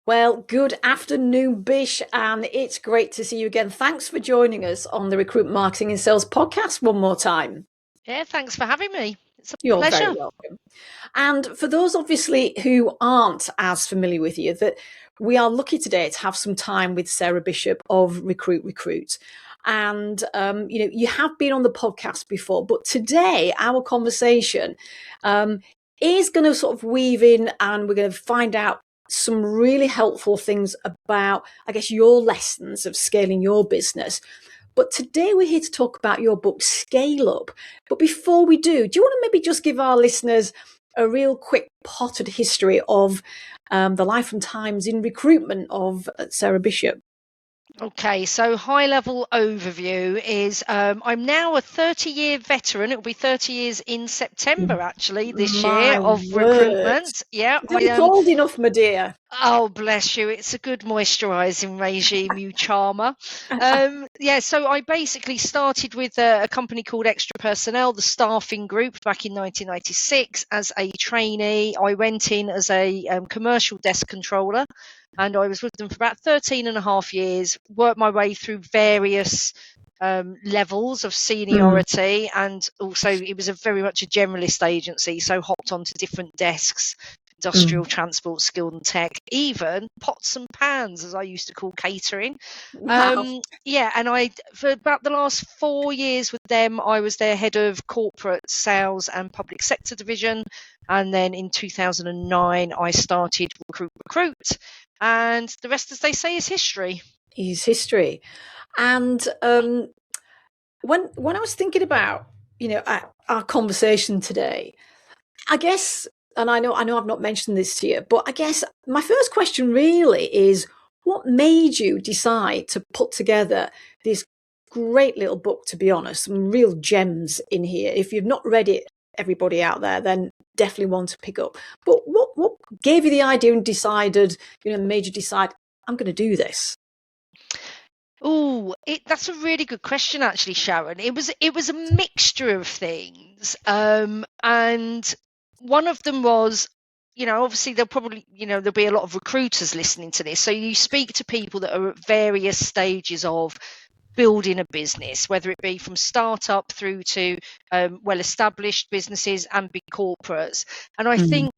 Well, good afternoon, Bish, and it's great to see you again. Thanks for joining us on the Recruitment Marketing and Sales podcast one more time. Yeah, thanks for having me. It's a You're very pleasure. welcome. And for those obviously who aren't as familiar with you, that we are lucky today to have some time with Sarah Bishop of Recruit. And you have been on the podcast before, but today our conversation is going to sort of weave in, and we're going to find out some really helpful things about, I guess, your lessons of scaling your business. But today we're here to talk about your book, Scale Up. But before we do you want to maybe just give our listeners a real quick potted history of the life and times in recruitment of Sarah Bishop? Okay, so high level overview is I'm now a 30-year veteran. It'll be 30 years in September, actually, this My year of word. recruitment. Yeah, You're not old enough, my dear. Oh, bless you. It's a good moisturising regime, you charmer. So I basically started with a company called Extra Personnel, the staffing group, back in 1996 as a trainee. I went in as a commercial desk controller, and I was with them for about 13 and a half years, worked my way through various levels of seniority, and also it was very much a generalist agency, so hopped onto different desks, industrial, transport, skilled and tech, even pots and pans, as I used to call catering. Wow. And for about the last 4 years with them, I was their head of corporate sales and public sector division. And then in 2009, I started Recruit. And the rest, as they say, is history. Is history. And when I was thinking about, our conversation today, I guess, and I know I've not mentioned this to you, but I guess my first question really is, what made you decide to put together this great little book? To be honest, some real gems in here. If you've not read it, everybody out there, then definitely one to pick up. But what gave you the idea and made you decide, I'm going to do this? That's a really good question, actually, Sharon. It was a mixture of things, and one of them was, obviously there'll be a lot of recruiters listening to this. So you speak to people that are at various stages of building a business, whether it be from startup through to well-established businesses and big corporates. And I think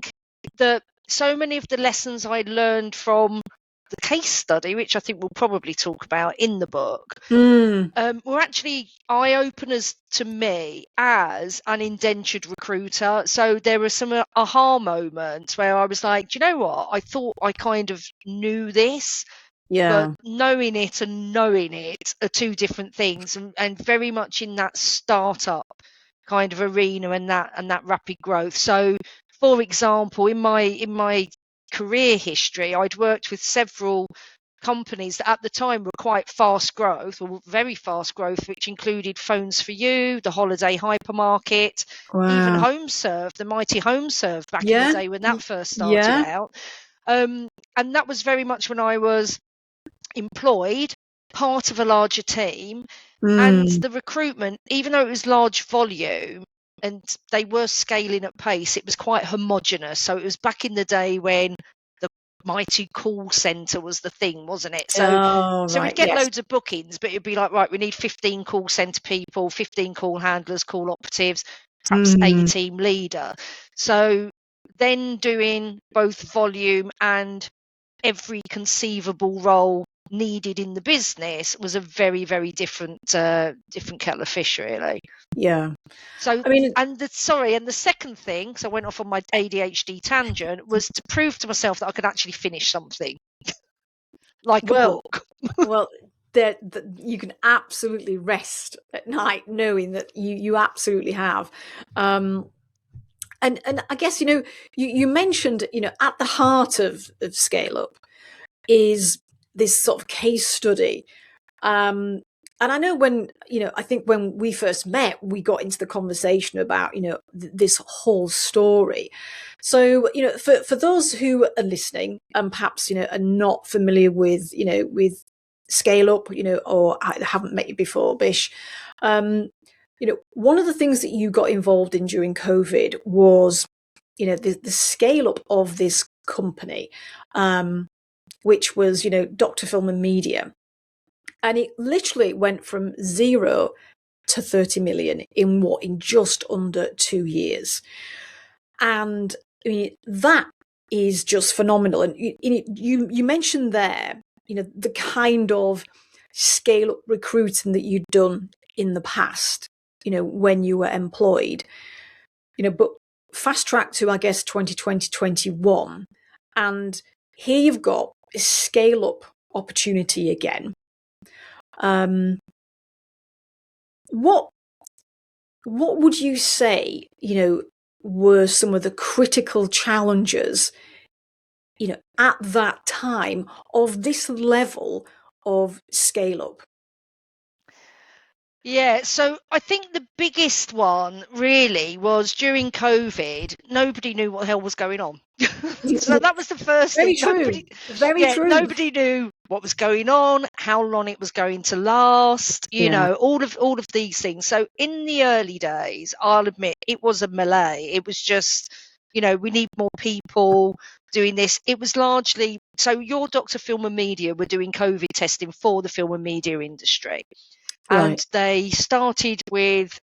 that so many of the lessons I learned from the case study, which I think we'll probably talk about in the book, were actually eye-openers to me as an indentured recruiter. So there were some aha moments where I was like, do you know what? I thought I kind of knew this, but knowing it and knowing it are two different things, and very much in that startup kind of arena and that rapid growth. So, for example, in my career history, I'd worked with several companies that at the time were quite fast growth, or very fast growth, which included Phones for You, the holiday hypermarket, even HomeServe, the mighty HomeServe back in the day when that first started out. And that was very much when I was employed, part of a larger team, and the recruitment, even though it was large volume and they were scaling at pace, it was quite homogenous. So it was back in the day when the mighty call centre was the thing, wasn't it? So we'd get loads of bookings, but it'd be like, right, we need 15 call centre people, 15 call handlers, call operatives, perhaps a team leader. So then doing both volume and every conceivable role needed in the business was a very, very different kettle of fish, really. Yeah. So, and the second thing, so I went off on my ADHD tangent, was to prove to myself that I could actually finish something, like a book. That you can absolutely rest at night knowing that you absolutely have. And I guess, you mentioned, at the heart of Scale Up is this sort of case study. And I know I think when we first met, we got into the conversation about, this whole story. So, for those who are listening and perhaps, are not familiar with, with Scale Up, or haven't met you before, Bish, one of the things that you got involved in during COVID was, the scale up of this company. which was, Dr. Film and Media. And it literally went from 0 to 30 million in just under 2 years. And I mean, that is just phenomenal. And you mentioned there, the kind of scale up recruiting that you'd done in the past, when you were employed, but fast track to, I guess, 2020, 21. And here you've got a scale up opportunity again. What would you say, were some of the critical challenges, at that time of this level of scale up? Yeah, so I think the biggest one really was during COVID, nobody knew what the hell was going on. So that was the first Very thing. true. Very true. Nobody knew what was going on, how long it was going to last, all of these things. So in the early days, I'll admit it was a melee. It was just, we need more people doing this. It was largely, so your Dr. Film and Media were doing COVID testing for the film and media industry. And Right. they started with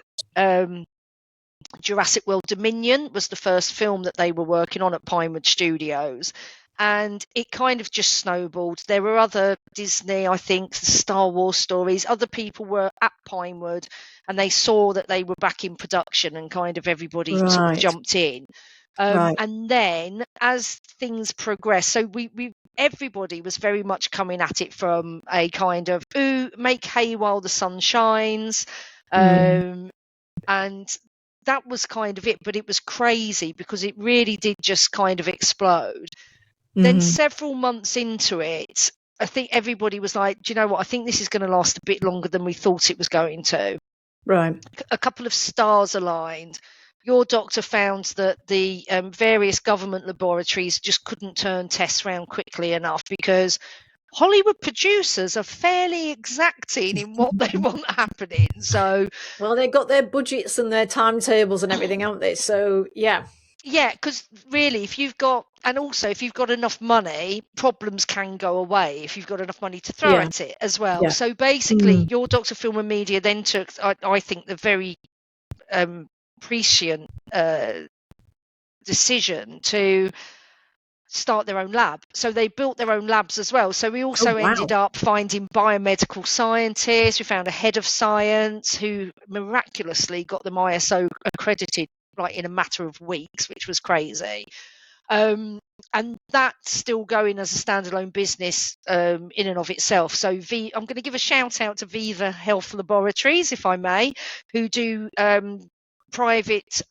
Jurassic World Dominion was the first film that they were working on at Pinewood Studios. And it kind of just snowballed. There were other Disney, I think, Star Wars stories. Other people were at Pinewood and they saw that they were back in production and kind of everybody sort of jumped in. Right. And then as things progressed, so everybody was very much coming at it from a kind of, ooh, make hay while the sun shines. And that was kind of it, but it was crazy because it really did just kind of explode. Then several months into it, I think everybody was like, do you know what? I think this is going to last a bit longer than we thought it was going to. Right. A couple of stars aligned. Your doctor found that the various government laboratories just couldn't turn tests around quickly enough because Hollywood producers are fairly exacting in what they want happening. So, well, they've got their budgets and their timetables and everything, haven't they? So, yeah. Yeah, because really, if you've got enough money, problems can go away if you've got enough money to throw at it as well. Yeah. So basically, your Dr. Film and Media then took, I think, the very prescient decision to start their own lab. So they built their own labs as well. So we also ended up finding biomedical scientists. We found a head of science who miraculously got them ISO accredited like in a matter of weeks, which was crazy. And that's still going as a standalone business in and of itself. So I'm going to give a shout out to Viva Health Laboratories, if I may, who do private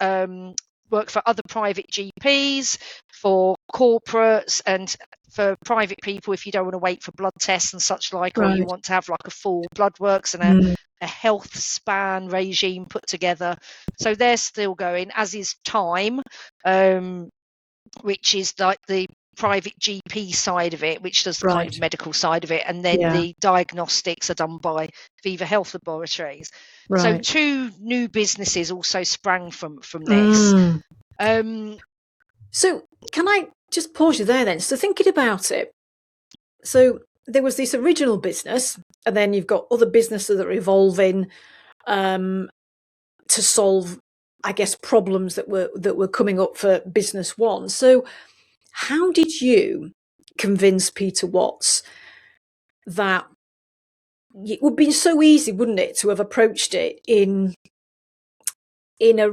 work for other private GPs, for corporates, and for private people if you don't want to wait for blood tests and such like, or you want to have like a full blood works and a health span regime put together. So they're still going, as is Time, which is like the private GP side of it, which does the kind of medical side of it, and then the diagnostics are done by Viva Health Laboratories. So 2 new businesses also sprang from this. So can I just pause you there then? So thinking about it, so there was this original business, and then you've got other businesses that are evolving to solve, I guess, problems that were coming up for business one. So how did you convince Peter Watts that it would be so easy, wouldn't it, to have approached it in a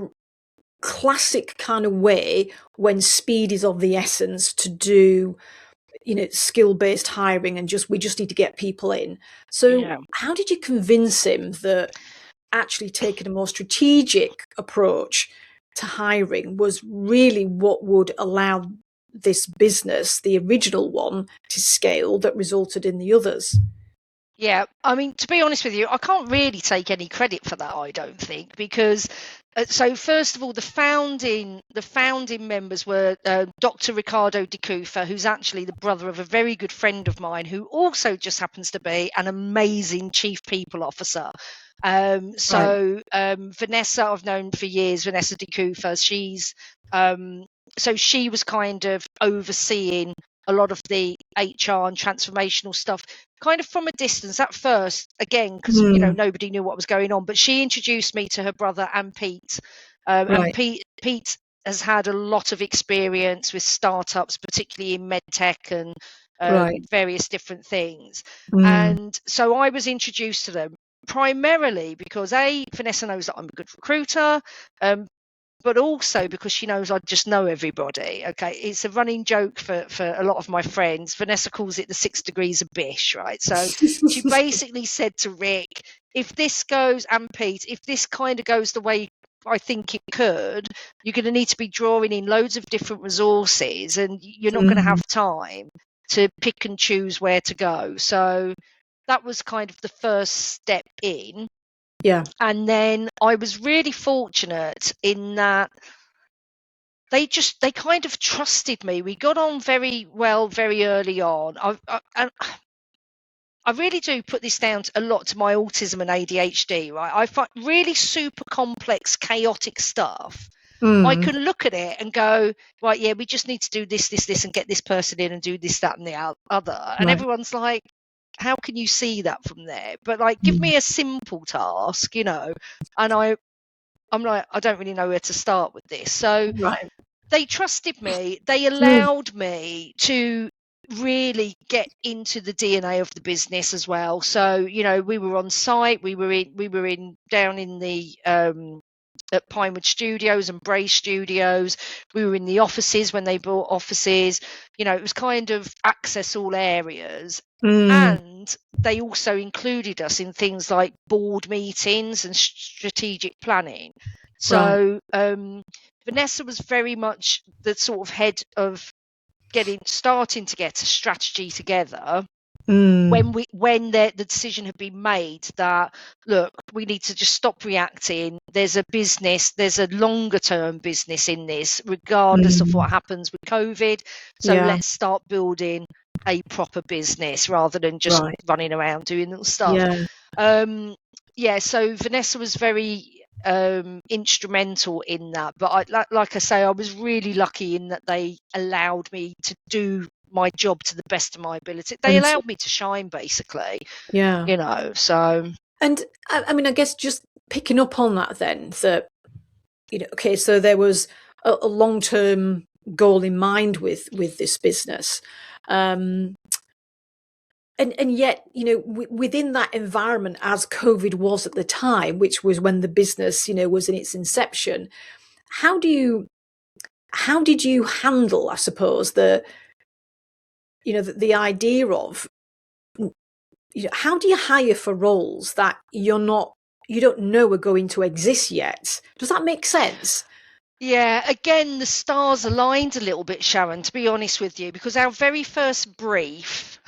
classic kind of way when speed is of the essence to do, skill-based hiring and we just need to get people in. So how did you convince him that actually taking a more strategic approach to hiring was really what would allow this business, the original one, to scale that resulted in the others? Yeah, I mean, to be honest with you, I can't really take any credit for that, I don't think, because so first of all, the founding members were Dr. Ricardo de Cufa, who's actually the brother of a very good friend of mine, who also just happens to be an amazing chief people officer. Vanessa, I've known for years, Vanessa de Cufa. She's so she was kind of overseeing a lot of the HR and transformational stuff kind of from a distance at first, again, because nobody knew what was going on. But she introduced me to her brother and Pete. And Pete has had a lot of experience with startups, particularly in medtech and various different things. And so I was introduced to them primarily because Vanessa knows that I'm a good recruiter, but also because she knows I just know everybody. Okay, it's a running joke for a lot of my friends. Vanessa calls it the 6 degrees of Bish, right? So she basically said to Rick, if this goes, and Pete, if this kind of goes the way I think it could, you're going to need to be drawing in loads of different resources, and you're not going to have time to pick and choose where to go. So that was kind of the first step in. Yeah. And then I was really fortunate in that they kind of trusted me. We got on very well very early on. I really do put this down a lot to my autism and ADHD, right? I find really super complex, chaotic stuff. I can look at it and go, right, yeah, we just need to do this, and get this person in and do this, that, and the other. And everyone's like, how can you see that from there? But like, give me a simple task, and I'm like, I don't really know where to start with this. So they trusted me. They allowed me to really get into the DNA of the business as well. So, we were on site. We were in down in the at Pinewood Studios and Bray Studios. We were in the offices when they bought offices. It was kind of access all areas. And they also included us in things like board meetings and strategic planning. So Vanessa was very much the sort of head of starting to get a strategy together. When the decision had been made that, look, we need to just stop reacting. There's a longer term business in this, regardless of what happens with COVID. So let's start building a proper business rather than just running around doing little stuff. So Vanessa was very instrumental in that. But like I say, I was really lucky in that they allowed me to do my job to the best of my ability. They allowed me to shine, basically. So. And I mean, I guess just picking up on that then, that, okay, so there was a long-term goal in mind with this business. And yet, within that environment, as COVID was at the time, which was when the business, was in its inception, how did you handle, I suppose, the idea of, how do you hire for roles that you don't know are going to exist yet? Does that make sense? Yeah, again, the stars aligned a little bit, Sharon, to be honest with you, because our very first brief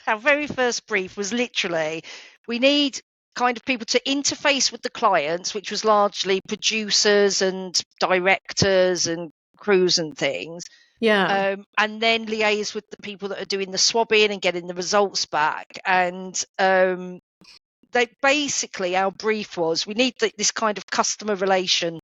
was literally, we need kind of people to interface with the clients, which was largely producers and directors and crews and things. Yeah. And then liaise with the people that are doing the swabbing and getting the results back. And they basically, our brief was, we need this kind of customer relation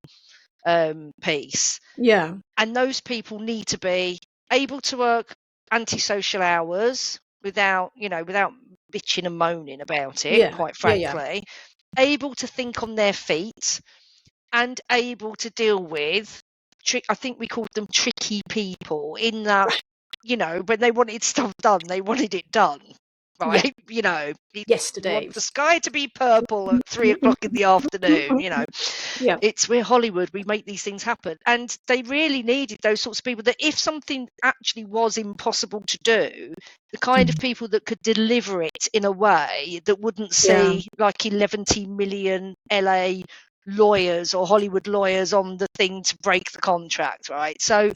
piece. Yeah. And those people need to be able to work antisocial hours without bitching and moaning about it, quite frankly. Able to think on their feet and able to deal with, I think we called them tricky people, in that, when they wanted stuff done, they wanted it done. Right, Yesterday, want the sky to be purple at 3:00 in the afternoon. We're Hollywood, we make these things happen. And they really needed those sorts of people, that if something actually was impossible to do, the kind of people that could deliver it in a way that wouldn't see like 11 million LA lawyers or Hollywood lawyers on the thing to break the contract, right? So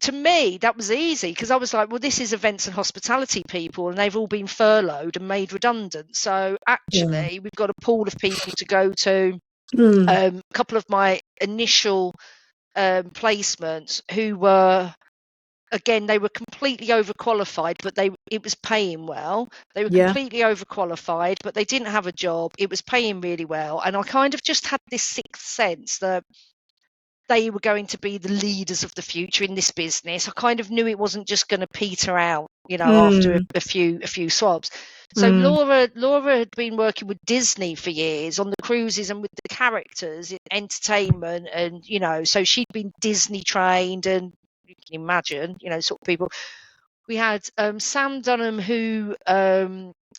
to me, that was easy, because I was like, well, this is events and hospitality people, and they've all been furloughed and made redundant. So actually, we've got a pool of people to go to. A couple of my initial placements who were, again, they were completely overqualified, but it was paying well. They were completely overqualified, but they didn't have a job. It was paying really well. And I kind of just had this sixth sense that they were going to be the leaders of the future in this business. I kind of knew it wasn't just going to peter out, after a few swabs. So Laura had been working with Disney for years on the cruises and with the characters in entertainment, and so she'd been Disney trained, and you can imagine, sort of people. We had Sam Dunham, who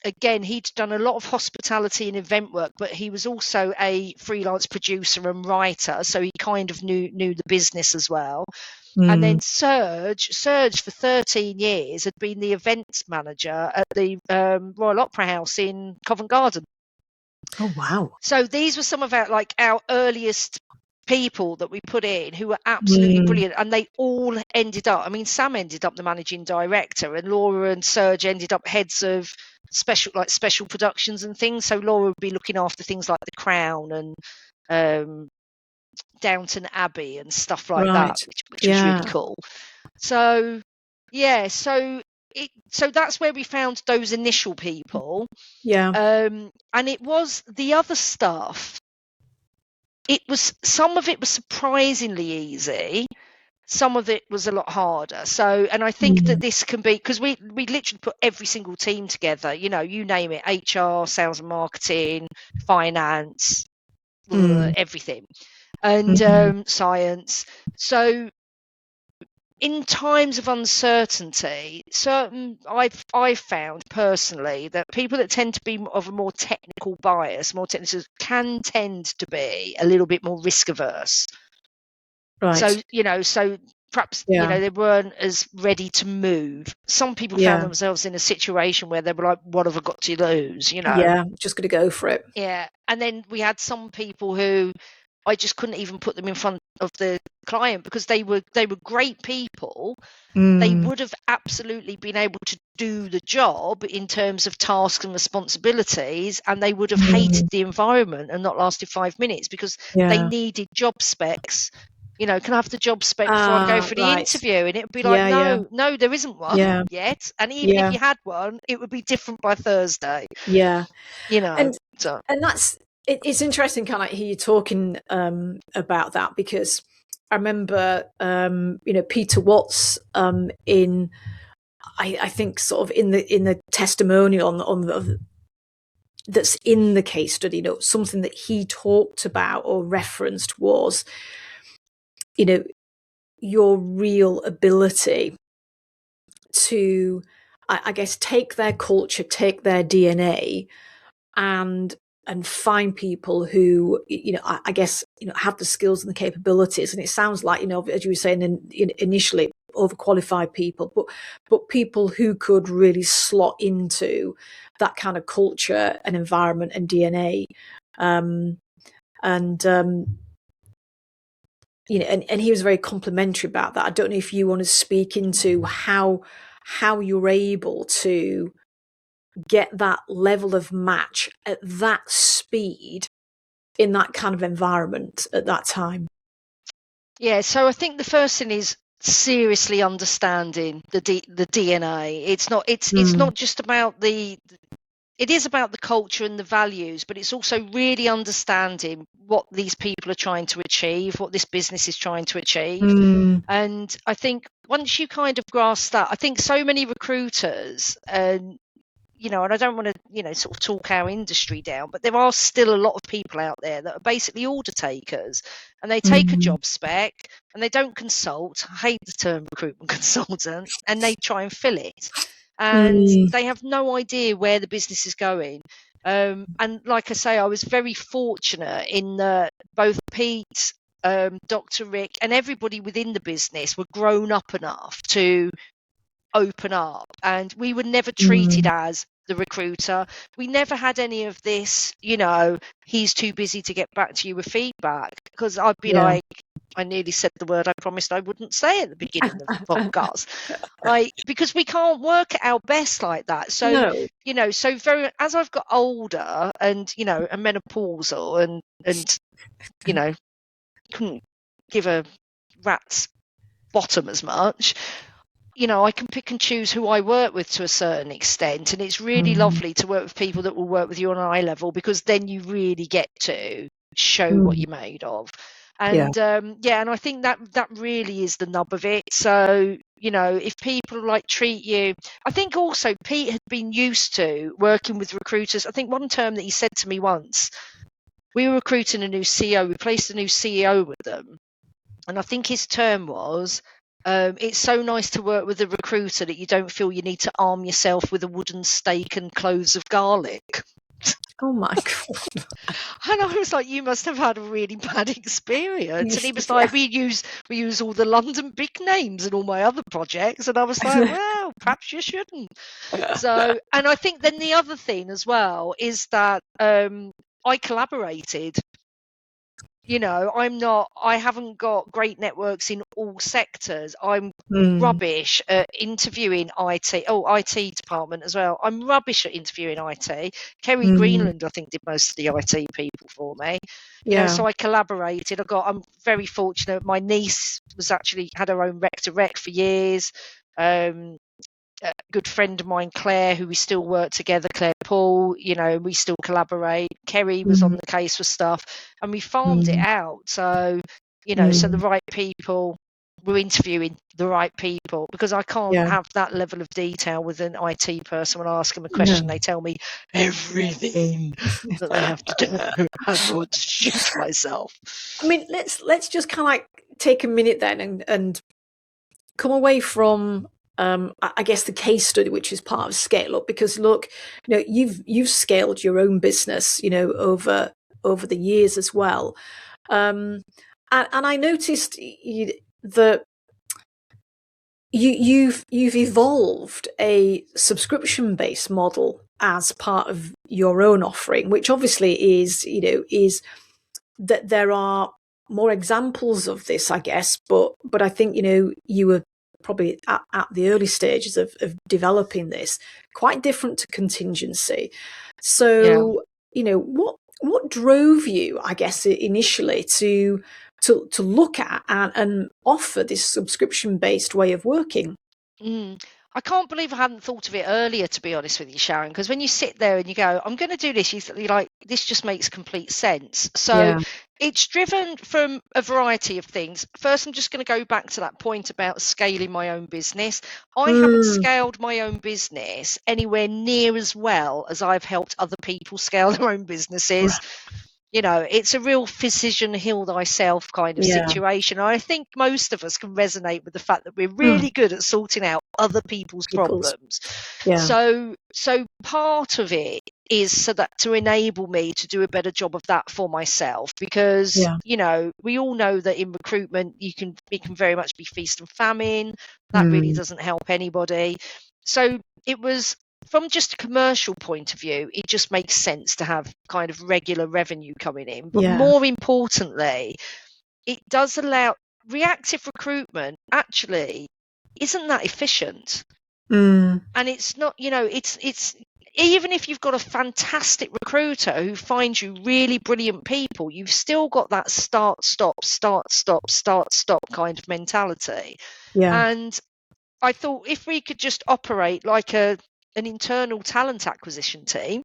again, he'd done a lot of hospitality and event work, but he was also a freelance producer and writer, so he kind of knew the business as well. And then Serge for 13 years had been the events manager at the Royal Opera House in Covent Garden. Oh wow! So these were some of our earliest people that we put in who were absolutely brilliant, and they all ended up, I mean, Sam ended up the managing director, and Laura and Serge ended up heads of special productions and things. So Laura would be looking after things like The Crown and Downton Abbey and stuff like that, which was really cool. So so that's where we found those initial people. And it was the other stuff. Some of it was surprisingly easy. Some of it was a lot harder. So, and I think that this can be, because we literally put every single team together, you name it, HR, sales and marketing, finance, everything, and science. So in times of uncertainty, I've found personally that people that tend to be of a more technical bias, more technical, can tend to be a little bit more risk averse. Right. So perhaps they weren't as ready to move. Some people found themselves in a situation where they were like, "What have I got to lose?" Yeah, just going to go for it. Yeah, and then we had some people who I just couldn't even put them in front of the client because they were great people. They would have absolutely been able to do the job in terms of tasks and responsibilities, and they would have hated the environment and not lasted 5 minutes because they needed job specs. Can I have the job spec before I go for the interview? And it would be like, no, there isn't one yet. And even if you had one, it would be different by Thursday. Yeah. And that's, it's interesting kind of hear you talking about that, because I remember, Peter Watts in, I think sort of in the testimonial on the, that's in the case study, something that he talked about or referenced was, your real ability to, I guess, take their culture, take their DNA, and find people who, I guess, have the skills and the capabilities. And it sounds like, as you were saying initially, overqualified people, but people who could really slot into that kind of culture and environment and DNA. And he was very complimentary about that. I don't know if you want to speak into how you're able to get that level of match at that speed in that kind of environment at that time. Yeah, so I think the first thing is seriously understanding the DNA. It's not just about it is about the culture and the values, but it's also really understanding what these people are trying to achieve, what this business is trying to achieve. And I think once you kind of grasp that, I think so many recruiters, and I don't want to, sort of talk our industry down, but there are still a lot of people out there that are basically order takers, and they take a job spec and they don't consult. I hate the term recruitment consultant, and they try and fill it. And they have no idea where the business is going. And like I say, I was very fortunate in that both Pete, Dr. Rick, and everybody within the business were grown up enough to open up, and we were never treated as the recruiter. We never had any of this, he's too busy to get back to you with feedback, because I'd be like, I nearly said the word I promised I wouldn't say at the beginning of the podcast, because we can't work at our best like that. So, so very, as I've got older and, and menopausal and couldn't give a rat's bottom as much, I can pick and choose who I work with to a certain extent. And it's really lovely to work with people that will work with you on an eye level, because then you really get to show what you're made of. And and I think that really is the nub of it. So, if people treat you, I think also Pete had been used to working with recruiters. I think one term that he said to me once, we were recruiting a new CEO, we placed a new CEO with them. And I think his term was, it's so nice to work with a recruiter that you don't feel you need to arm yourself with a wooden stake and cloves of garlic. Oh my God. And I was like, you must have had a really bad experience. And he was like, we use all the London big names in all my other projects. And I was like, well, perhaps you shouldn't. So, and I think then the other thing as well is that I collaborated. I haven't got great networks in all sectors. I'm rubbish at interviewing IT. Oh, IT department as well. I'm rubbish at interviewing IT. Kerry Greenland, I think, did most of the IT people for me. So I collaborated. I'm very fortunate. My niece had her own rec to rec for years. A good friend of mine, Claire, who we still work together, Claire Paul, we still collaborate. Kerry was on the case for stuff, and we farmed it out. So, so the right people, we're interviewing the right people, because I can't have that level of detail with an IT person. When I ask them a question, they tell me everything that they have to do. I want to shoot myself. I mean, let's just kind of take a minute then and come away from I guess the case study, which is part of Scale Up, because look, you've scaled your own business, over the years as well, and I noticed that you've evolved a subscription-based model as part of your own offering, which obviously is that there are more examples of this, I guess, but I think you were probably at the early stages of developing this, quite different to contingency. So, what drove you, I guess, initially to look at and offer this subscription-based way of working? I can't believe I hadn't thought of it earlier, to be honest with you, Sharon, because when you sit there and you go, I'm going to do this, you're like, this just makes complete sense. So it's driven from a variety of things. First, I'm just going to go back to that point about scaling my own business. I haven't scaled my own business anywhere near as well as I've helped other people scale their own businesses. It's a real physician heal thyself kind of situation. I think most of us can resonate with the fact that we're really good at sorting out other people's problems. So part of it is so that to enable me to do a better job of that for myself, because we all know that in recruitment it can very much be feast and famine. That really doesn't help anybody. So it was, from just a commercial point of view, it just makes sense to have kind of regular revenue coming in. But more importantly, it does allow reactive recruitment actually isn't that efficient. And it's not, it's even if you've got a fantastic recruiter who finds you really brilliant people, you've still got that start, stop kind of mentality. And I thought if we could just operate like an internal talent acquisition team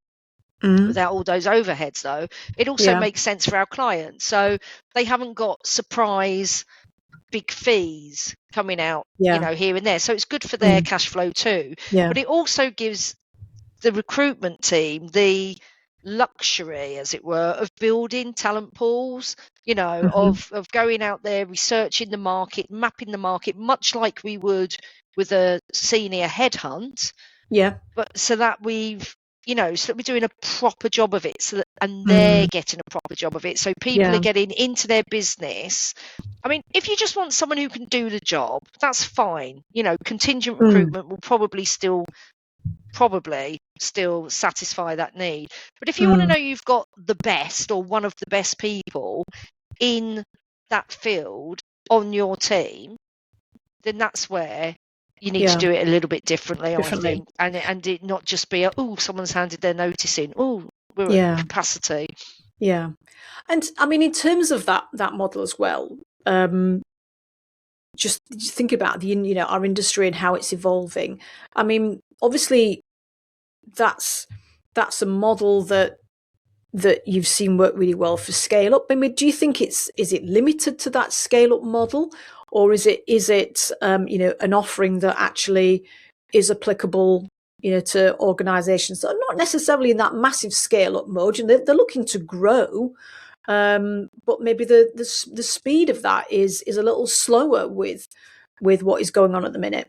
without all those overheads, though, it also makes sense for our clients. So they haven't got surprise big fees coming out, here and there. So it's good for their cash flow too. But it also gives the recruitment team the luxury, as it were, of building talent pools, of going out there, researching the market, mapping the market, much like we would with a senior headhunt. But so that we've, so that we're doing a proper job of it, and they're getting a proper job of it. So people are getting into their business. I mean, if you just want someone who can do the job, that's fine. Contingent recruitment will probably still satisfy that need. But if you want to know you've got the best or one of the best people in that field on your team, then that's where you need to do it a little bit differently. I think, and it not just be someone's handed their notice in, we're at capacity. And I mean, in terms of that model as well, just think about our industry and how it's evolving. I mean, obviously that's a model that that you've seen work really well for scale up? I mean, do you think is it limited to that scale up model, or is it an offering that actually is applicable, to organisations that are not necessarily in that massive scale up mode, and they're looking to grow, but maybe the speed of that is a little slower with what is going on at the minute.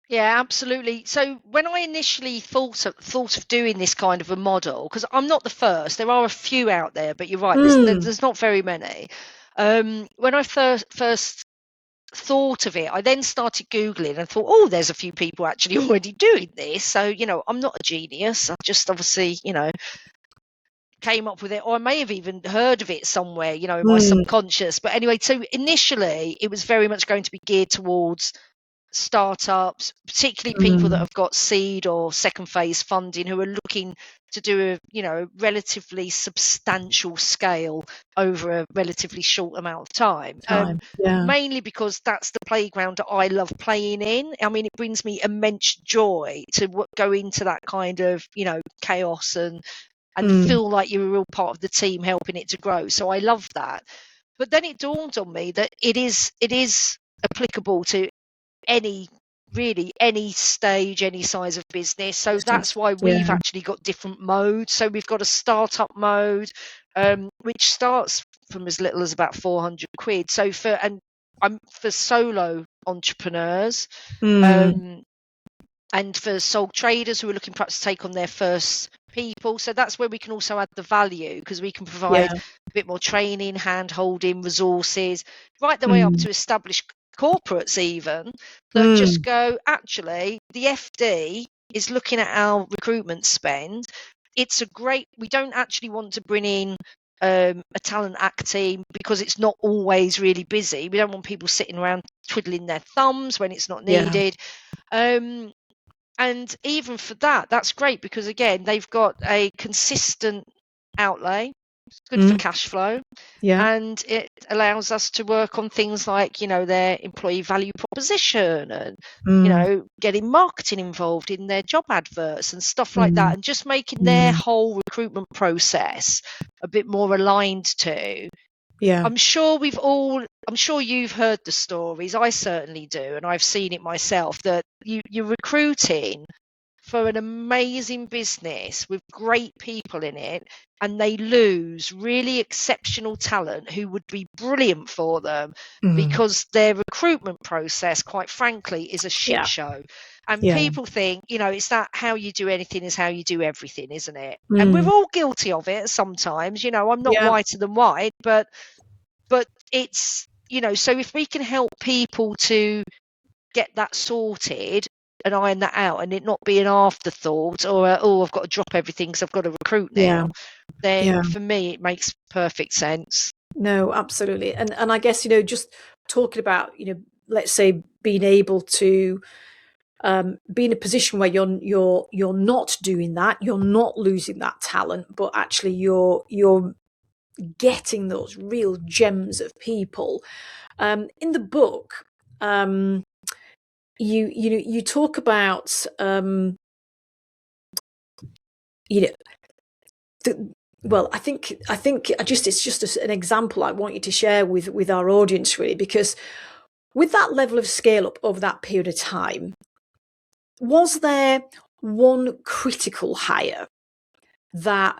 Yeah, absolutely. So when I initially thought of doing this kind of a model, because I'm not the first, there are a few out there, but you're right, there's not very many. When I first thought of it, I then started Googling and thought, oh, there's a few people actually already doing this. So, I'm not a genius. I just obviously, came up with it, or I may have even heard of it somewhere, in my subconscious. But anyway, so initially it was very much going to be geared towards startups, particularly people that have got seed or second phase funding, who are looking to do a relatively substantial scale over a relatively short amount of time. Mainly because that's the playground that I love playing in. I mean, it brings me immense joy to go into that kind of chaos and feel like you're a real part of the team helping it to grow. So I love that. But then it dawned on me that it is applicable to any stage, any size of business. So that's why we've actually got different modes. So we've got a startup mode, which starts from as little as about 400 quid. So for solo entrepreneurs, and for sole traders who are looking perhaps to take on their first people. So that's where we can also add the value, because we can provide a bit more training, hand holding, resources, right the way up to established corporates even, that just go, actually, the FD is looking at our recruitment spend. We don't actually want to bring in a talent act team because it's not always really busy. We don't want people sitting around twiddling their thumbs when it's not needed. And even for that, that's great, because again, they've got a consistent outlay. It's good for cash flow. And it allows us to work on things like, their employee value proposition and, getting marketing involved in their job adverts and stuff like that, and just making their whole recruitment process a bit more aligned to. I'm sure you've heard the stories. I certainly do. And I've seen it myself, that you're recruiting for an amazing business with great people in it, and they lose really exceptional talent who would be brilliant for them because their recruitment process, quite frankly, is a shit show. And people think, it's that how you do anything is how you do everything, isn't it? And we're all guilty of it sometimes. I'm not whiter than white, but it's, so if we can help people to get that sorted and iron that out, and it not be an afterthought or I've got to drop everything because I've got to recruit now, then for me it makes perfect sense. No, absolutely. And I guess, just talking about, let's say being able to be in a position where you're not doing that, you're not losing that talent, but actually you're getting those real gems of people. In the book, you talk about I think it's just an example I want you to share with our audience, really, because with that level of scale up over that period of time, was there one critical hire that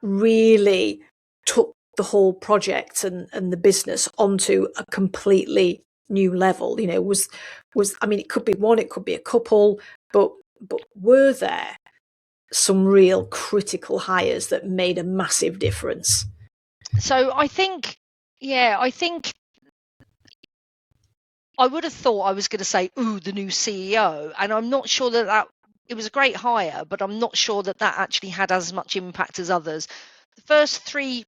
really took the whole project and the business onto a completely new level? Was I mean, it could be one, it could be a couple, but were there some real critical hires that made a massive difference? So I think I would have thought I was going to say, ooh, the new CEO. And I'm not sure that it was a great hire, but I'm not sure that actually had as much impact as others. The first 3-4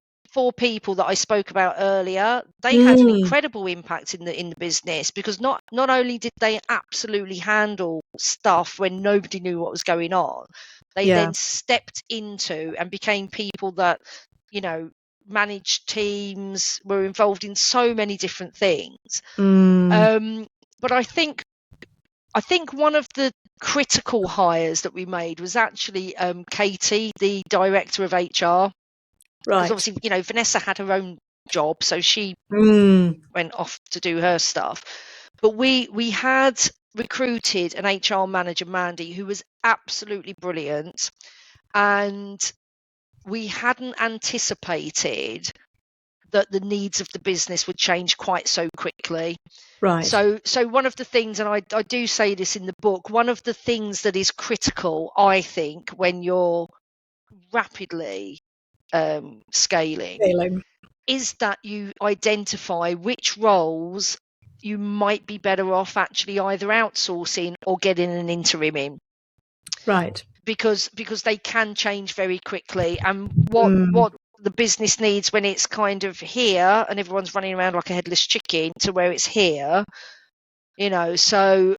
people that I spoke about earlier, they had an incredible impact in the business, because not only did they absolutely handle stuff when nobody knew what was going on, they then stepped into and became people that, managed teams, were involved in so many different things. But I think one of the critical hires that we made was actually Katie, the director of HR. Right. obviously, Vanessa had her own job, so she went off to do her stuff. But we had recruited an HR manager, Mandy, who was absolutely brilliant, and we hadn't anticipated that the needs of the business would change quite so quickly. Right. So one of the things, and I do say this in the book, one of the things that is critical, I think, when you're rapidly scaling, is that you identify which roles you might be better off actually either outsourcing or getting an interim in. Right. Because they can change very quickly, and what the business needs when it's kind of here and everyone's running around like a headless chicken to where it's here, so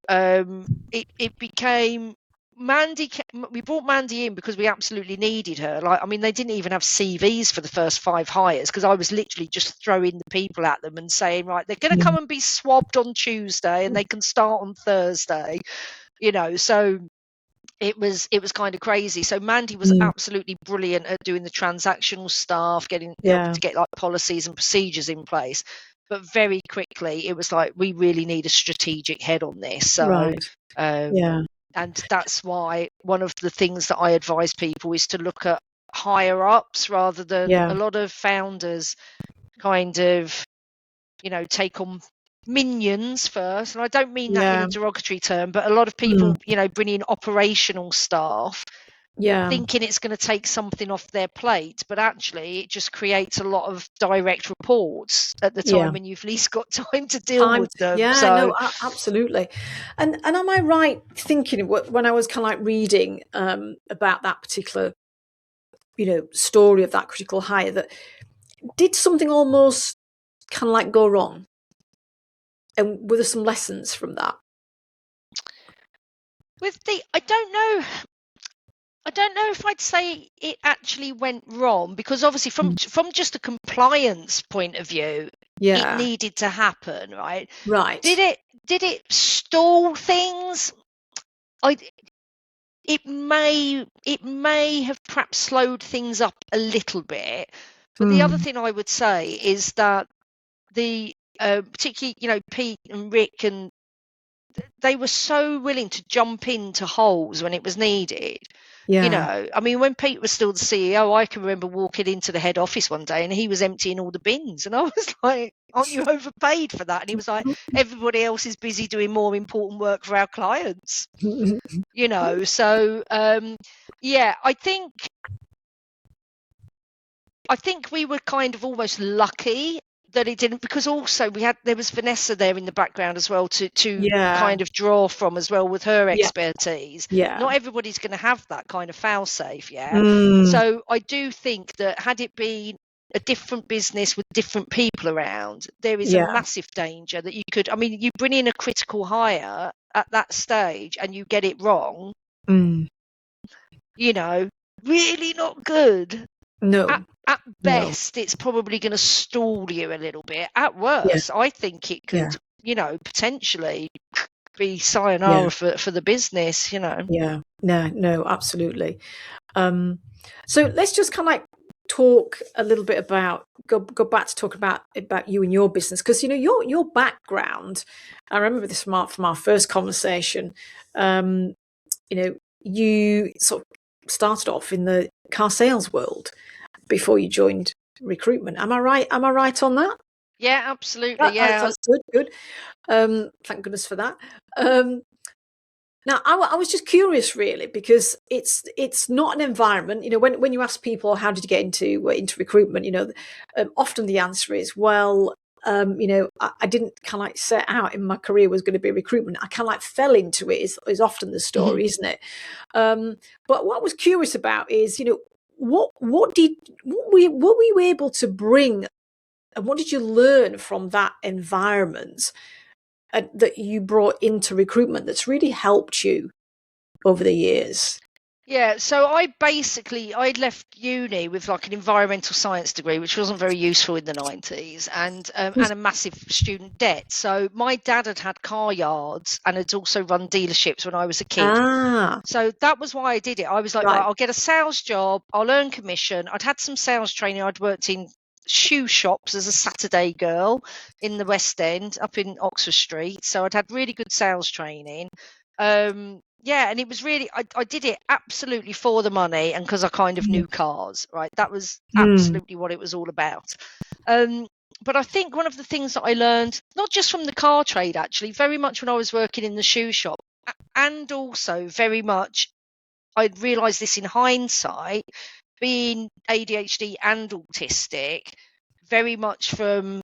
it became Mandy. We brought Mandy in because we absolutely needed her. They didn't even have CVs for the first 5 hires, because I was literally just throwing the people at them and saying, right, they're going to come and be swabbed on Tuesday and they can start on Thursday, so it was kind of crazy. So Mandy was absolutely brilliant at doing the transactional stuff, helping to get like policies and procedures in place. But very quickly, it was like, we really need a strategic head on this. So, and that's why one of the things that I advise people is to look at higher ups rather than a lot of founders kind of, take on minions first. And I don't mean that in a derogatory term, but a lot of people, bring in operational staff thinking it's going to take something off their plate, but actually it just creates a lot of direct reports at the time when you've least got time to deal with them. No, absolutely. And am I right thinking when I was kind of like reading about that particular story of that critical hire, that did something almost kind of like go wrong, and were there some lessons from that? I don't know if I'd say it actually went wrong, because obviously from just a compliance point of view, it needed to happen, right? Did it stall things? It may have perhaps slowed things up a little bit. But the other thing I would say is that the particularly Pete and Rick, and they were so willing to jump into holes when it was needed. When Pete was still the CEO, I can remember walking into the head office one day and he was emptying all the bins, and I was like, aren't you overpaid for that? And he was like, everybody else is busy doing more important work for our clients. So I think we were kind of almost lucky that it didn't, because also there was Vanessa there in the background as well to kind of draw from as well with her expertise. Not everybody's going to have that kind of fail safe. So I do think that had it been a different business with different people around, there is a massive danger that you could, you bring in a critical hire at that stage and you get it wrong, really not good. No. At best, it's probably going to stall you a little bit. At worst, I think it could, potentially be sayonara for the business, Yeah, no, absolutely. So let's just kind of like talk a little bit about, go back to talk about you and your business, because your background. I remember this from our first conversation. You sort of started off in the car sales world before you joined recruitment. Am I right on that? Yeah, absolutely. That's good. Thank goodness for that. Now, I was just curious, really, because it's not an environment. When you ask people how did you get into recruitment, often the answer is, well, I didn't kind of like set out in my career was going to be recruitment. I kind of like fell into it. Is often the story, isn't it? But what I was curious about is, what were you able to bring, and what did you learn from that environment that you brought into recruitment that's really helped you over the years? Yeah, so I'd left uni with like an environmental science degree, which wasn't very useful in the 90s, and a massive student debt. So my dad had car yards and had also run dealerships when I was a kid. Ah, So that was why I did it. I was like, right, right. I'll get a sales job, I'll earn commission. I'd had some sales training. I'd worked in shoe shops as a Saturday girl in the West End up in Oxford Street. So I'd had really good sales training. Yeah, and it was really, I did it absolutely for the money and because I kind of Mm. knew cars, right? That was Mm. absolutely what it was all about. Um, but I think one of the things that I learned, not just from the car trade, actually, very much when I was working in the shoe shop, and also very much, I'd realised this in hindsight, being ADHD and autistic, very much from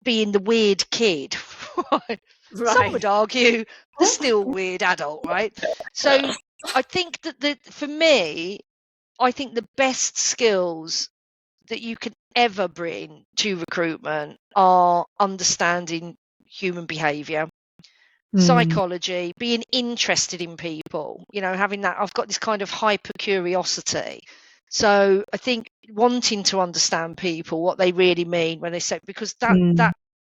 being the weird kid. Right? Some Right. would argue the still weird adult, right? So I think that for me, I think the best skills that you can ever bring to recruitment are understanding human behavior, Mm. psychology, being interested in people, having that. I've got this kind of hyper curiosity. So I think wanting to understand people, what they really mean when they say, because Mm.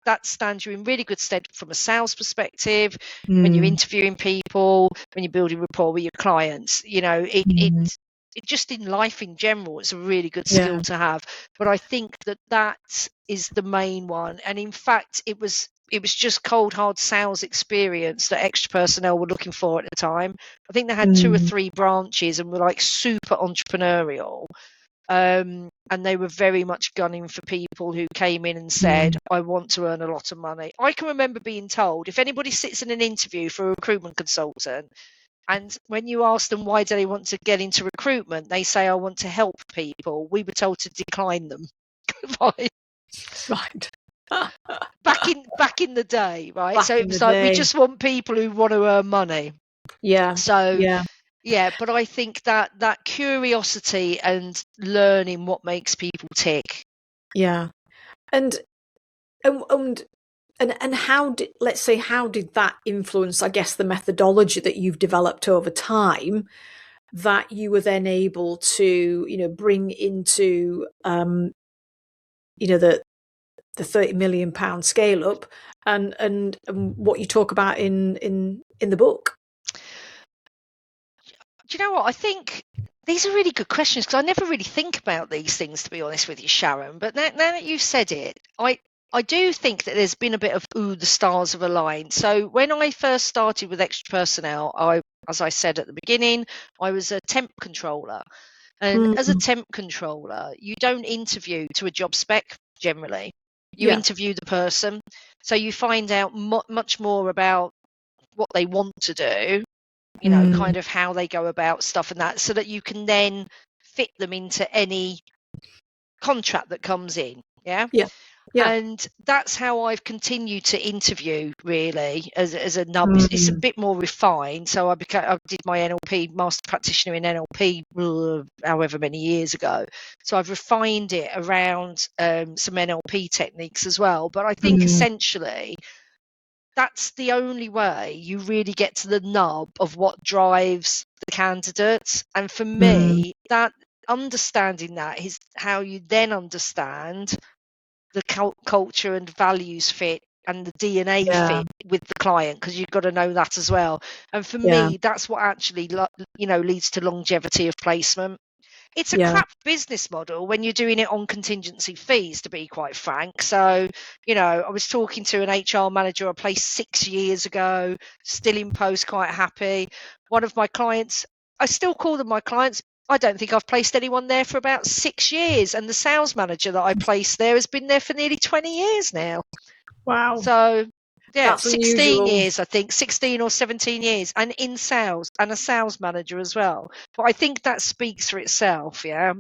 that stands you in really good stead from a sales perspective, when you're Mm. interviewing people, when you're building rapport with your clients. Mm. It just in life in general, it's a really good skill Yeah. to have. But I think that is the main one. And in fact, it was just cold hard sales experience that extra personnel were looking for at the time. I think they had 2 or 3 branches and were like super entrepreneurial. And they were very much gunning for people who came in and said, Mm. I want to earn a lot of money. I can remember being told, if anybody sits in an interview for a recruitment consultant, and when you ask them why do they want to get into recruitment, they say, I want to help people. We were told to decline them. Right. Right. Back in the day, right? Back So it in the was like, we day. just want people who want to earn money. Yeah. So Yeah. yeah, but I think that curiosity and learning what makes people tick. Yeah. And and and and how did, let's say, how did that influence, I guess, the methodology that you've developed over time that you were then able to, bring into, the 30 million pound scale up, and what you talk about in the book. Do you know what? I think these are really good questions because I never really think about these things, to be honest with you, Sharon. But now that you've said it, I do think that there's been a bit of, ooh, the stars have aligned. So when I first started with extra personnel, as I said at the beginning, I was a temp controller. And as a Mm. temp controller, you don't interview to a job spec generally. You Yeah. interview the person. So you find out much more about what they want to do, Mm. kind of how they go about stuff and that, so that you can then fit them into any contract that comes in. Yeah. Yeah. Yeah. And that's how I've continued to interview, really, as a nub. It's a Mm. bit more refined. So I did my NLP, master practitioner in NLP, however many years ago. So I've refined it around some NLP techniques as well. But I think Mm. essentially that's the only way you really get to the nub of what drives the candidates. And for Mm. me, that understanding that is how you then understand the culture and values fit and the DNA Yeah. fit with the client, because you've got to know that as well. And for Yeah. me, that's what actually leads to longevity of placement. It's a Yeah. crap business model when you're doing it on contingency fees, to be quite frank. So, I was talking to an HR manager I placed 6 years ago, still in post, quite happy. One of my clients, I still call them my clients. I don't think I've placed anyone there for about 6 years. And the sales manager that I placed there has been there for nearly 20 years now. Wow. So, yeah, That's 16 unusual. years, I think, 16 or 17 years, and in sales, and a sales manager as well. But I think that speaks for itself. Yeah,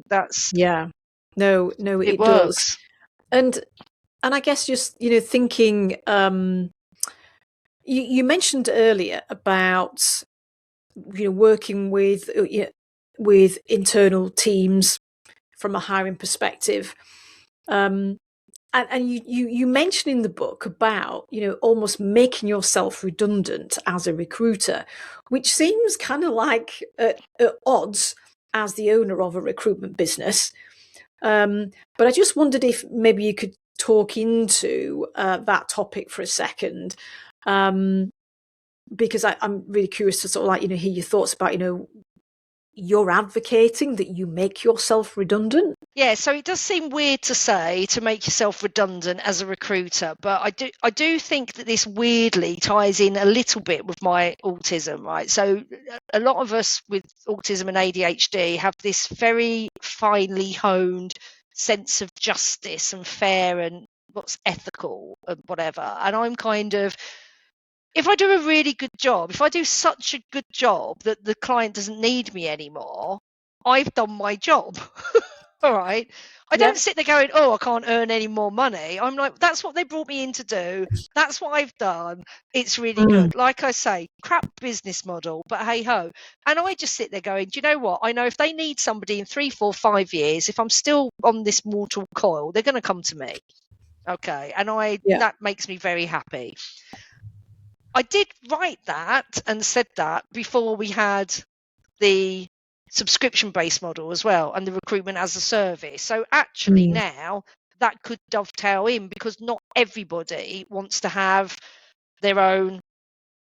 Yeah. No, it it does. works. And I guess just, thinking, you mentioned earlier about, working with internal teams from a hiring perspective. and you mention in the book about, almost making yourself redundant as a recruiter, which seems kind of like at odds as the owner of a recruitment business. But I just wondered if maybe you could talk into that topic for a second, because I'm really curious to sort of like, hear your thoughts about, you're advocating that you make yourself redundant. Yeah, so it does seem weird to say to make yourself redundant as a recruiter, but I do think that this weirdly ties in a little bit with my autism, right? So a lot of us with autism and ADHD have this very finely honed sense of justice and fair and what's ethical and whatever. And I'm kind of, if I do a really good job, if I do such a good job that the client doesn't need me anymore, I've done my job. All right. I don't sit there going, oh, I can't earn any more money. I'm like, that's what they brought me in to do. That's what I've done. It's really good. Like I say, crap business model, but hey ho. And I just sit there going, do you know what? I know if they need somebody in 3, 4, 5 years, if I'm still on this mortal coil, they're going to come to me. Okay. And that makes me very happy. I did write that and said that before we had the subscription-based model as well and the recruitment as a service. So actually now that could dovetail in, because not everybody wants to have their own,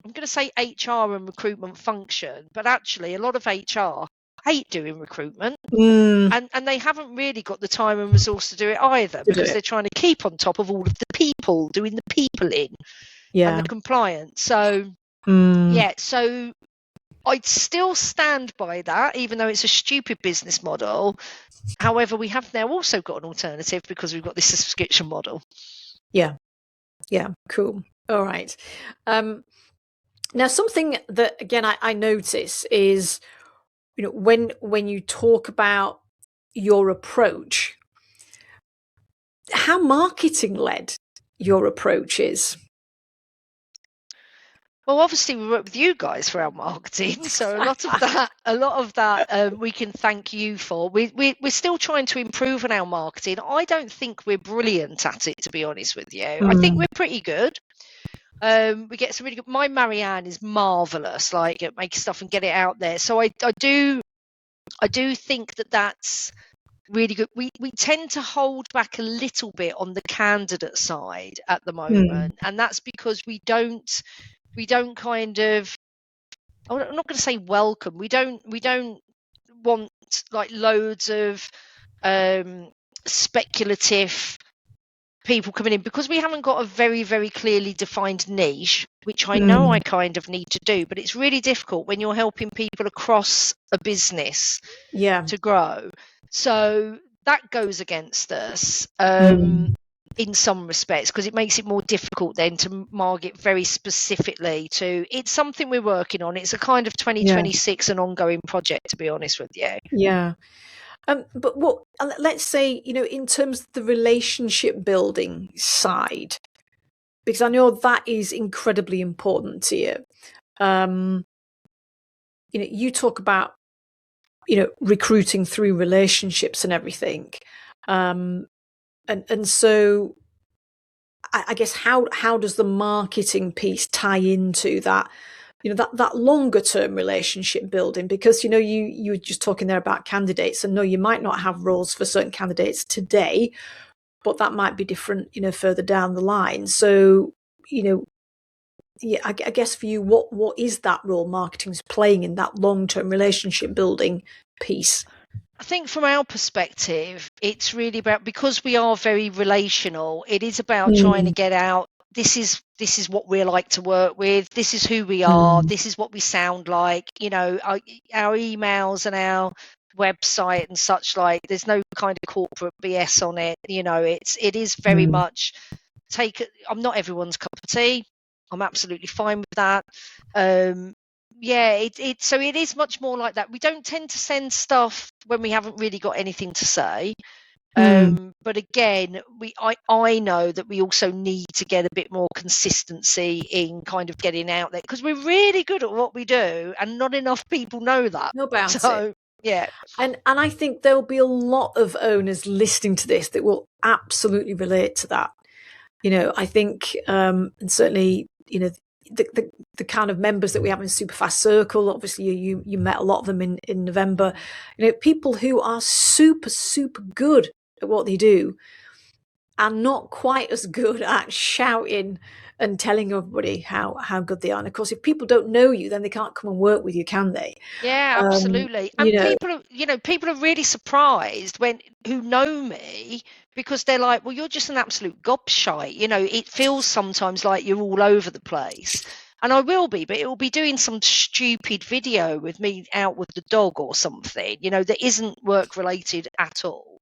I'm going to say HR and recruitment function, but actually a lot of HR hate doing recruitment and they haven't really got the time and resource to do it either, because they're trying to keep on top of all of the people doing the peopling and the compliance. So so I'd still stand by that, even though it's a stupid business model. However, we have now also got an alternative because we've got this subscription model. Yeah, cool. All right. Now, something that, again, I notice is, when you talk about your approach, how marketing-led your approach is. Well, obviously we work with you guys for our marketing, so a lot of that we can thank you for. We're still trying to improve on our marketing. I don't think we're brilliant at it, to be honest with you. I think we're pretty good. We get some really good. My Marianne is marvelous, like at making stuff and get it out there. So I do think that that's really good. We tend to hold back a little bit on the candidate side at the moment, and that's because we don't kind of, I'm not going to say welcome. We don't want like loads of speculative people coming in, because we haven't got a very, very clearly defined niche, which I know I kind of need to do, but it's really difficult when you're helping people across a business to grow. So that goes against us. In some respects, because it makes it more difficult then to market very specifically to, it's something we're working on. It's a kind of 2026 an ongoing project, to be honest with you. But what, let's say, in terms of the relationship building side, because I know that is incredibly important to you. You talk about, recruiting through relationships and everything. And so I guess how does the marketing piece tie into that, that longer term relationship building? Because, you were just talking there about candidates, and no, you might not have roles for certain candidates today, but that might be different, further down the line. So, I guess for you, what is that role marketing's playing in that long-term relationship building piece? I think from our perspective, it's really about, because we are very relational, it is about trying to get out, this is what we're like to work with, this is who we are, this is what we sound like, our emails and our website and such, like, there's no kind of corporate BS on it. It is very much I'm not everyone's cup of tea. I'm absolutely fine with that. So it is much more like that. We don't tend to send stuff when we haven't really got anything to say. But again, I know that we also need to get a bit more consistency in kind of getting out there, because we're really good at what we do and not enough people know that. Know about it. Yeah. And I think there'll be a lot of owners listening to this that will absolutely relate to that. I think, and certainly, the kind of members that we have in Superfast Circle, obviously you met a lot of them in November, people who are super, super good at what they do are not quite as good at shouting and telling everybody how good they are. And of course, if people don't know you, then they can't come and work with you, can they? Yeah, absolutely. And people are really surprised who know me, because they're like, well, you're just an absolute gobshite. It feels sometimes like you're all over the place. And I will be, but it will be doing some stupid video with me out with the dog or something, that isn't work related at all.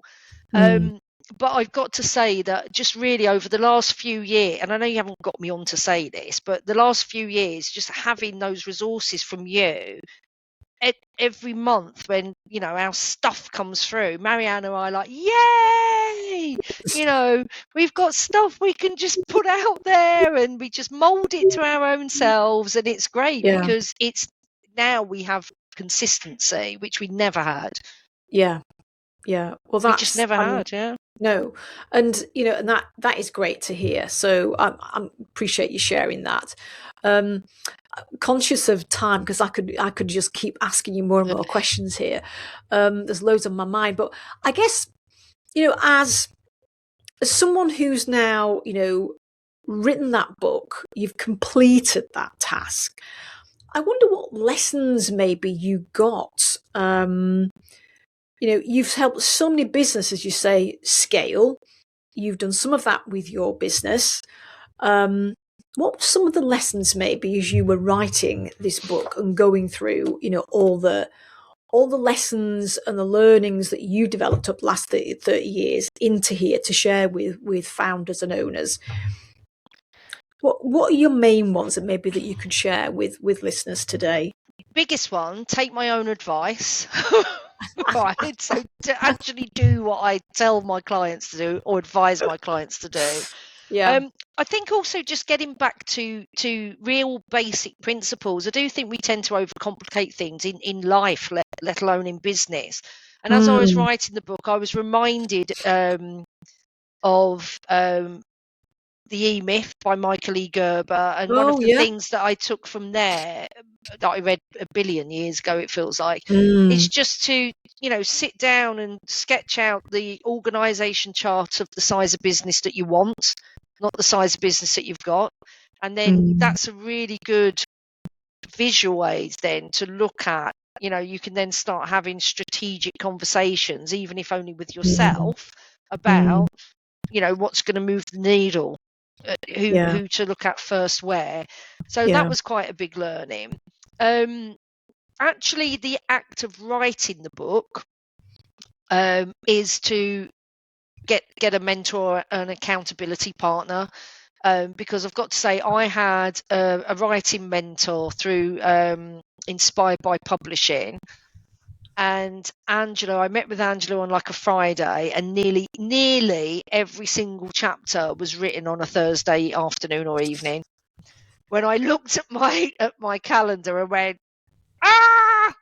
Mm, But I've got to say that just really over the last few years, and I know you haven't got me on to say this, but the last few years, just having those resources from you every month when our stuff comes through, Marianne and I are like, yay, we've got stuff we can just put out there, and we just mold it to our own selves, and it's great yeah, because it's now we have consistency, which we never had. yeah, yeah. Well, We just never had. Yeah. no, and and that is great to hear. So I appreciate you sharing that. Conscious of time, because I could just keep asking you more and more questions here. There's loads on my mind, but I guess as someone who's now written that book, you've completed that task. I wonder what lessons maybe you got. You've helped so many businesses, you say, scale. You've done some of that with your business. What were some of the lessons maybe as you were writing this book and going through, all the lessons and the learnings that you developed up last 30 years into here to share with founders and owners? What are your main ones that maybe that you could share with listeners today? Biggest one, take my own advice. Right, so to actually do what I tell my clients to do or advise my clients to do. Yeah. I think also just getting back to real basic principles. I do think we tend to overcomplicate things in life, let alone in business. And as I was Mm. writing the book, I was reminded of the E-Myth by Michael E. Gerber, and one of Oh the yeah. things that I took from there that I read a billion years ago, it feels like, Mm. is just to sit down and sketch out the organization chart of the size of business that you want, not the size of business that you've got. And then Mm. that's a really good visual aids then to look at. You can then start having strategic conversations, even if only with Mm. yourself, Mm. about what's going to move the needle, Yeah. who to look at first where. So that Yeah. was quite a big learning. Actually, the act of writing the book is to get a mentor, an accountability partner, because I've got to say I had a writing mentor through Inspired by Publishing. And Angela, I met with Angela on like a Friday, and nearly every single chapter was written on a Thursday afternoon or evening. When I looked at my calendar and went, ah!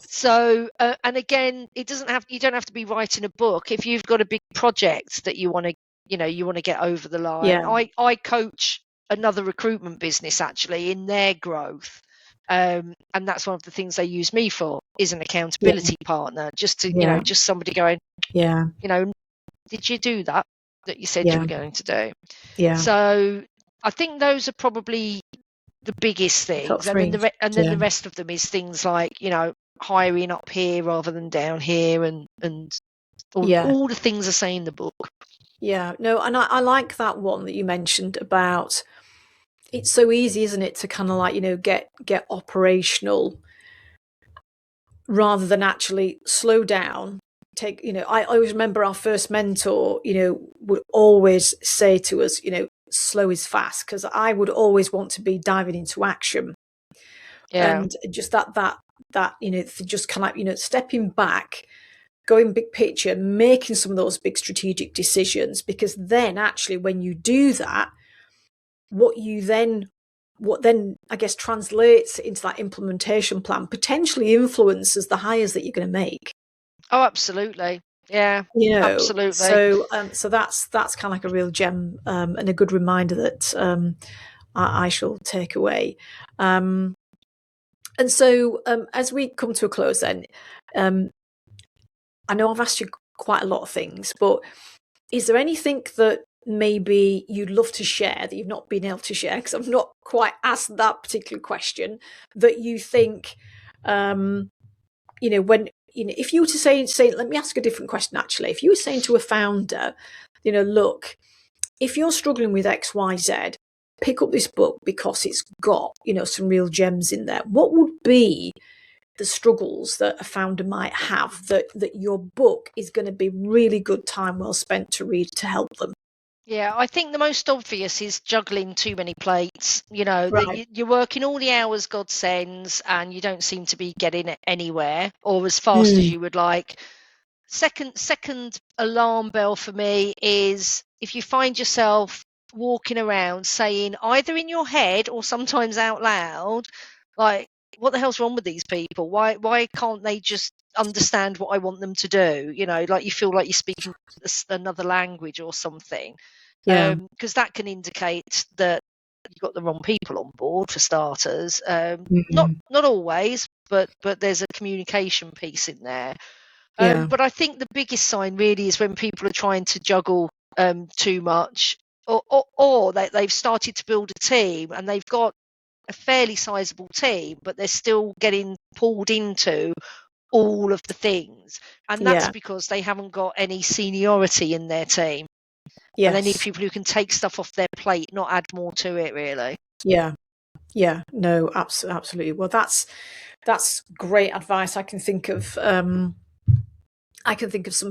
So, and again, you don't have to be writing a book. If you've got a big project that you want to get over the line. Yeah. I coach another recruitment business actually in their growth. And that's one of the things they use me for, is an accountability partner, just to, Yeah. just somebody going, Yeah. did you do that you said you Yeah. were going to do? Yeah. So I think those are probably the biggest Top things. And then three. then the rest of them is things like, hiring up here rather than down here, and Yeah. all the things I say in the book. Yeah. No, and I like that one that you mentioned about, it's so easy, isn't it, to kind of like, get operational rather than actually slow down. Take, I always remember our first mentor, would always say to us, slow is fast, because I would always want to be diving into action. Yeah. And just that, just kind of, stepping back, going big picture, making some of those big strategic decisions, because then actually when you do that, what you then what then I guess translates into that implementation plan potentially influences the hires that you're going to make. Oh, absolutely. Yeah, absolutely. So that's kind of like a real gem, and a good reminder that I shall take away. And so as we come to a close, then I know I've asked you quite a lot of things, but is there anything that maybe you'd love to share that you've not been able to share, because I've not quite asked that particular question, that you think, when if you were to say, let me ask a different question actually. If you were saying to a founder, look, if you're struggling with XYZ, pick up this book because it's got, some real gems in there. What would be the struggles that a founder might have that your book is going to be really good time well spent to read to help them? Yeah, I think the most obvious is juggling too many plates. That Right. you're working all the hours God sends and you don't seem to be getting anywhere or as fast as you would like. Second alarm bell for me is if you find yourself walking around saying either in your head or sometimes out loud, like, what the hell's wrong with these people? Why can't they just understand what I want them to do? Like you feel like you're speaking another language or something. Yeah. Because that can indicate that you've got the wrong people on board for starters. Not Mm. not always, but there's a communication piece in there. Yeah. But I think the biggest sign really is when people are trying to juggle too much, or they've started to build a team and they've got a fairly sizable team, but they're still getting pulled into all of the things. And that's Yeah. because they haven't got any seniority in their team. And they need Yes. people who can take stuff off their plate, not add more to it, really. Yeah. Yeah. No, absolutely. Well, that's great advice. I can think of some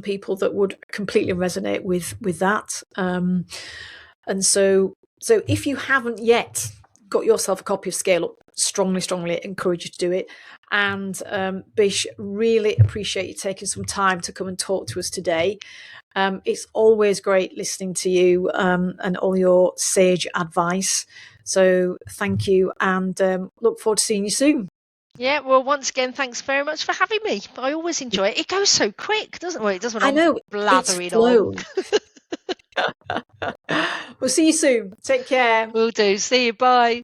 people that would completely resonate with that. And so if you haven't yet got yourself a copy of Scale Up, strongly encourage you to do it. And Bish, really appreciate you taking some time to come and talk to us today. It's always great listening to you and all your sage advice. So thank you, and look forward to seeing you soon. Yeah, well, once again, thanks very much for having me. I always enjoy it. It goes so quick, doesn't it? Well, it does when I I'm know it's blathering on. flown. We'll see you soon. Take care. Will do. See you. Bye.